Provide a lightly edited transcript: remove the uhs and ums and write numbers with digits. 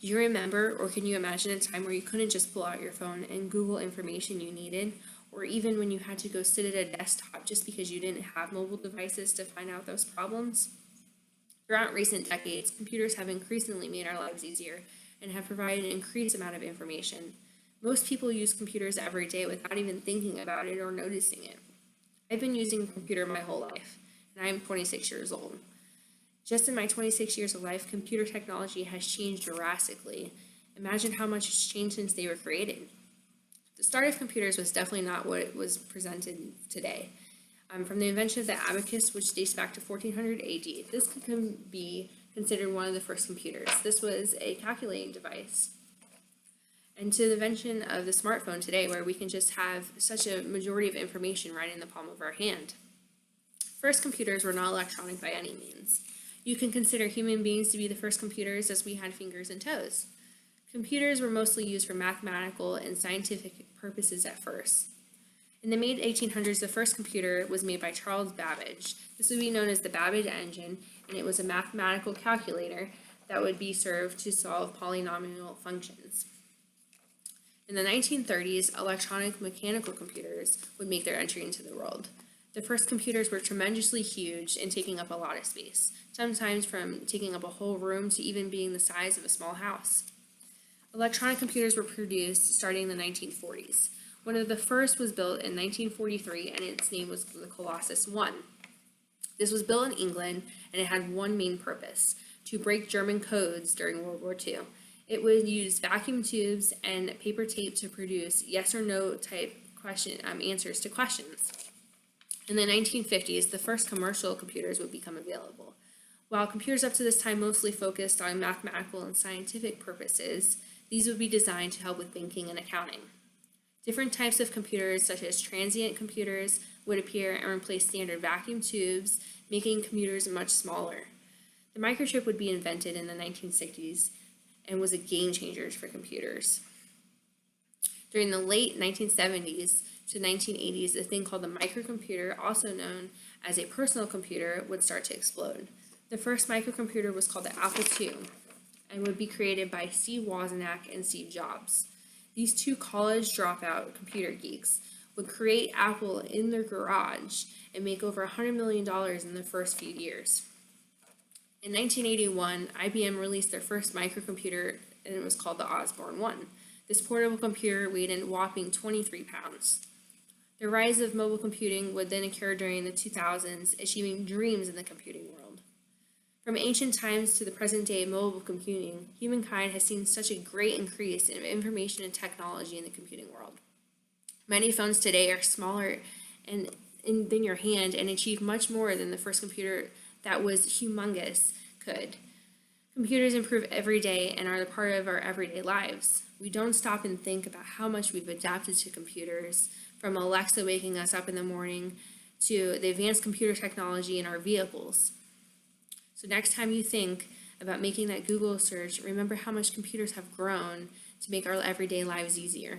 Do you remember, or can you imagine a time where you couldn't just pull out your phone and Google information you needed, or even when you had to go sit at a desktop just because you didn't have mobile devices to find out those problems? Throughout recent decades, computers have increasingly made our lives easier and have provided an increased amount of information. Most people use computers every day without even thinking about it or noticing it. I've been using a computer my whole life, and I am 26 years old. Just in my 26 years of life, computer technology has changed drastically. Imagine how much it's changed since they were created. The start of computers was definitely not what it was presented today. From the invention of the abacus, which dates back to 1400 AD, this can be considered one of the first computers. This was a calculating device. And to the invention of the smartphone today, where we can just have such a majority of information right in the palm of our hand. First computers were not electronic by any means. You can consider human beings to be the first computers as we had fingers and toes. Computers were mostly used for mathematical and scientific purposes at first. In the mid-1800s, the first computer was made by Charles Babbage. This would be known as the Babbage engine, and it was a mathematical calculator that would be served to solve polynomial functions. In the 1930s, electronic mechanical computers would make their entry into the world. The first computers were tremendously huge and taking up a lot of space, sometimes from taking up a whole room to even being the size of a small house. Electronic computers were produced starting in the 1940s. One of the first was built in 1943, and its name was the Colossus I. This was built in England, and it had one main purpose: to break German codes during World War II. It would use vacuum tubes and paper tape to produce yes or no type answers to questions. In the 1950s, the first commercial computers would become available. While computers up to this time mostly focused on mathematical and scientific purposes, these would be designed to help with banking and accounting. Different types of computers, such as transient computers, would appear and replace standard vacuum tubes, making computers much smaller. The microchip would be invented in the 1960s and was a game changer for computers. During the late 1970s to 1980s, a thing called the microcomputer, also known as a personal computer, would start to explode. The first microcomputer was called the Apple II and would be created by Steve Wozniak and Steve Jobs. These two college dropout computer geeks would create Apple in their garage and make over $100 million in the first few years. In 1981, IBM released their first microcomputer, and it was called the Osborne 1. This portable computer weighed a whopping 23 pounds. The rise of mobile computing would then occur during the 2000s, achieving dreams in the computing world. From ancient times to the present day of mobile computing, humankind has seen such a great increase in information and technology in the computing world. Many phones today are smaller than your hand and achieve much more than the first computer that was humongous could. Computers improve every day and are a part of our everyday lives. We don't stop and think about how much we've adapted to computers, from Alexa waking us up in the morning to the advanced computer technology in our vehicles. So next time you think about making that Google search, remember how much computers have grown to make our everyday lives easier.